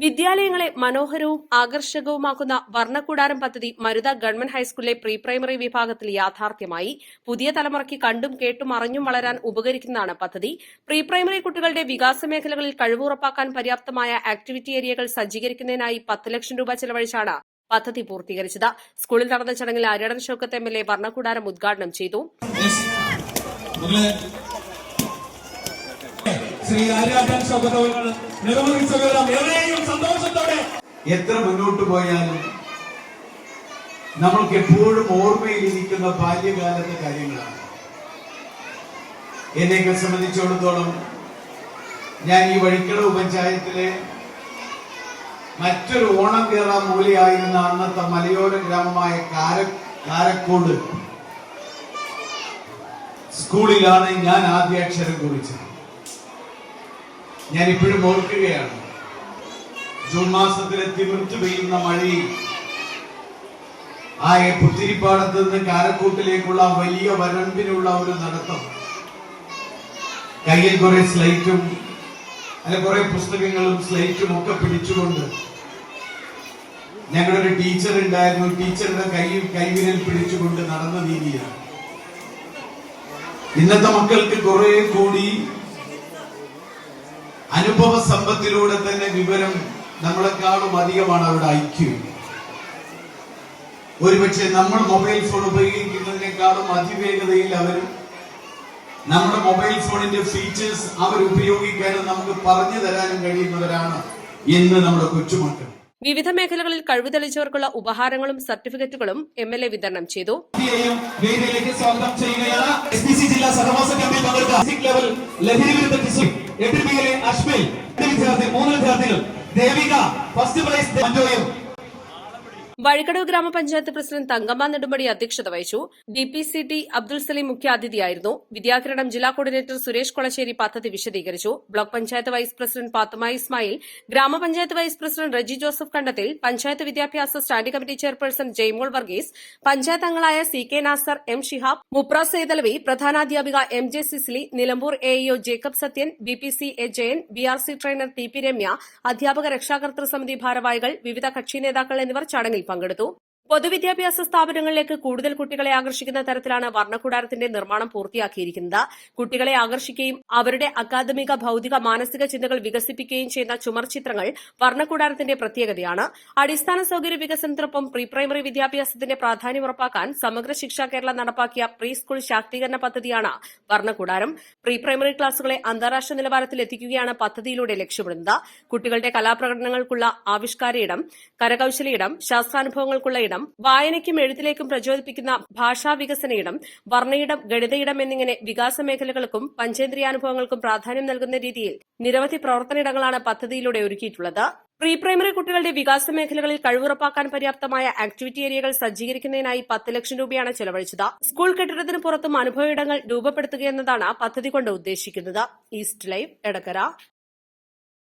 വിദ്യാലയങ്ങളെ മനോഹരവും ആകർഷകവുമാക്കുന്ന വർണ്ണക്കൂടാരം പദ്ധതി മരുത ഗവൺമെന്റ് ഹൈസ്കൂളിലെ പ്രീ പ്രൈമറി വിഭാഗത്തിൽ യാഥാർത്ഥ്യമായി. പുതിയ തലമുറയ്ക്ക് കണ്ടും കേട്ടും അറിഞ്ഞും വളരാൻ ഉപകരിക്കുന്നതാണ് പദ്ധതി. പ്രീ പ്രൈമറി കുട്ടികളുടെ വികാസ മേഖലകളിൽ കഴിവ് ഉറപ്പാക്കാൻ പര്യാപ്തമായ ആക്ടിവിറ്റി ഏരിയകൾ സജ്ജീകരിക്കുന്നതിനായി 10 ലക്ഷം രൂപ ചെലവഴിച്ചാണ് പദ്ധതി പൂർത്തീകരിച്ചത്. സ്കൂളിൽ നടന്ന ചടങ്ങിൽ ആര്യടൻ ഷൌക്കത്ത് MLA വർണ്ണക്കൂടാരം ഉദ്ഘാടനം ചെയ്തു. എത്ര മുന്നോട്ട് പോയാലും നമ്മൾക്ക് എപ്പോഴും ഓർമ്മയിലിരിക്കുന്ന ബാല്യകാലത്തെ കാര്യങ്ങളാണ്. എന്നെയൊക്കെ സംബന്ധിച്ചിടത്തോളം ഞാൻ ഈ വഴിക്കടവ് പഞ്ചായത്തിലെ മറ്റൊരു ഓണം കേറ മൂലയായിരുന്ന അന്നത്തെ മലയോര ഗ്രാമമായ കാരക്കോട് സ്കൂളിലാണ് ഞാൻ ആദ്യാക്ഷരം കുറിച്ചത്. ഞാൻ ഇപ്പോഴും ഓർക്കുകയാണ്. ജൂൺ മാസത്തിലെ തിമിർത്ത് പെയ്യുന്ന മഴയിൽ ആ പുത്തിരിപ്പാടത്ത് നിന്ന് കാരക്കൂട്ടിലേക്കുള്ള വലിയ വരമ്പിനുള്ള ഒരു നടത്തം, കയ്യിൽ കുറെ സ്ലൈറ്റും കുറെ പുസ്തകങ്ങളും സ്ലൈറ്റും ഒക്കെ പിടിച്ചുകൊണ്ട് ഞങ്ങളൊരു ടീച്ചർ ഉണ്ടായിരുന്നു. ടീച്ചറുടെ കൈവിരൽ പിടിച്ചുകൊണ്ട് നടന്ന രീതിയാണ്. ഇന്നത്തെ മക്കൾക്ക് കുറെ കൂടി അനുഭവ സമ്പത്തിലൂടെ തന്നെ വിവരം നമ്മളെക്കാളും അധികമാണ് അവരുടെ ഐക്യം. ഒരുപക്ഷെ നമ്മൾ മൊബൈൽ ഫോൺ ഉപയോഗിക്കുന്നതിനേക്കാളും അതിവേഗതയിൽ അവർ നമ്മുടെ മൊബൈൽ ഫോണിന്റെ ഫീച്ചേഴ്സ് അവർ ഉപയോഗിക്കാനും നമുക്ക് പറഞ്ഞു തരാനും കഴിയുന്നവരാണ് ഇന്ന് നമ്മുടെ കൊച്ചുമക്കൾ. വിവിധ മേഖലകളിൽ കഴിവ് തെളിയിച്ചവർക്കുള്ള ഉപഹാരങ്ങളും സർട്ടിഫിക്കറ്റുകളും MLA വിതരണം ചെയ്തു. സ്വാഗതം ചെയ്യുകയാണ്. SPC ജില്ലാ സഹവാസ ക്യാമ്പിൽ പങ്കെടുത്ത ലെവൽ ലഹരി വിരുദ്ധ എട്ടിപിയിലെ അശ്മിൽ 3 വിദ്യാർത്ഥികൾ, ദേവിക ഫസ്റ്റ് പ്രൈസ്, മഞ്ജോയും. വഴിക്കടവ് ഗ്രാമപഞ്ചായത്ത് പ്രസിഡന്റ് തങ്കമ്മ നെടുമ്പടി അധ്യക്ഷത വഹിച്ചു. DPCT അബ്ദുൾ സലീം മുഖ്യാതിഥിയായിരുന്നു. വിദ്യാകിരണം ജില്ലാ കോർഡിനേറ്റർ സുരേഷ് കൊളശ്ശേരി പദ്ധതി വിശദീകരിച്ചു. Block panchayat vice president Pathuma Ismail, ഗ്രാമപഞ്ചായത്ത് വൈസ് പ്രസിഡന്റ് റജി ജോസഫ് കണ്ടത്തിൽ, പഞ്ചായത്ത് വിദ്യാഭ്യാസ standing committee chairperson Jaimol Varghese, panchayat അംഗങ്ങളായ CK നാസർ, M ഷിഹാബ്, മുപ്ര സെയ്തലവി, പ്രധാനാധ്യാപിക MJ Cicily, Nilambur AEO Jacob Sathyan, BPC A Jayan, BRC trainer TP Ramya, അധ്യാപക രക്ഷാകർതൃ സമിതി ഭാരവാഹികൾ, വിവിധ കക്ഷി നേതാക്കൾ എന്നിവർ ചടങ്ങിൽ പങ്കെടുത്തു. പൊതുവിദ്യാഭ്യാസ സ്ഥാപനങ്ങളിലേക്ക് കൂടുതൽ കുട്ടികളെ ആകർഷിക്കുന്ന തരത്തിലാണ് വർണ്ണക്കൂടാരത്തിന്റെ നിർമ്മാണം പൂർത്തിയാക്കിയിരിക്കുന്നത്. കുട്ടികളെ ആകർഷിക്കുകയും അവരുടെ അക്കാദമിക, ഭൌതിക, മാനസിക ചിന്തകൾ വികസിപ്പിക്കുകയും ചെയ്യുന്ന ചുമർ ചിത്രങ്ങൾ വർണ്ണക്കൂടാരത്തിന്റെ പ്രത്യേകതയാണ്. അടിസ്ഥാന സൌകര്യ വികസനത്തിനൊപ്പം പ്രീ പ്രൈമറി വിദ്യാഭ്യാസത്തിന്റെ പ്രാധാന്യം ഉറപ്പാക്കാൻ സമഗ്ര ശിക്ഷ കേരള നടപ്പാക്കിയ പ്രീ സ്കൂൾ ശാക്തീകരണ പദ്ധതിയാണ് വർണ്ണക്കൂടാരം. പ്രീ പ്രൈമറി ക്ലാസുകളെ അന്താരാഷ്ട്ര നിലവാരത്തിൽ എത്തിക്കുകയാണ് പദ്ധതിയിലൂടെ ലക്ഷ്യമിടുന്നത്. കുട്ടികളുടെ കലാപ്രകടനങ്ങൾക്കുള്ള ആവിഷ്കാര ഇടം, കരകൌശല ഇടം, ശാസ്ത്രാനുഭവങ്ങൾക്കുള്ള ഇടം, വായനയ്ക്കും എഴുത്തിലേക്കും പ്രചോദിപ്പിക്കുന്ന ഭാഷാ വികസന ഇടം, വർണ്ണയിടം, ഗണിതയിടം എന്നിങ്ങനെ വികാസ മേഖലകൾക്കും പഞ്ചേന്ദ്രിയാനുഭവങ്ങൾക്കും പ്രാധാന്യം നൽകുന്ന രീതിയിൽ നിരവധി പ്രവർത്തനയിടങ്ങളാണ് പദ്ധതിയിലൂടെ ഒരുക്കിയിട്ടുള്ളത്. പ്രീ പ്രൈമറി കുട്ടികളുടെ വികാസ മേഖലകളിൽ കഴിവുറപ്പാക്കാൻ പര്യാപ്തമായ ആക്ടിവിറ്റി ഏരിയകൾ സജ്ജീകരിക്കുന്നതിനായി 10 ലക്ഷം രൂപയാണ് ചെലവഴിച്ചത്. സ്കൂൾ കെട്ടിടത്തിന് പുറത്തും അനുഭവയിടങ്ങൾ രൂപപ്പെടുത്തുകയെന്നതാണ് പദ്ധതി കൊണ്ട് ഉദ്ദേശിക്കുന്നത്. East live, Edakkara.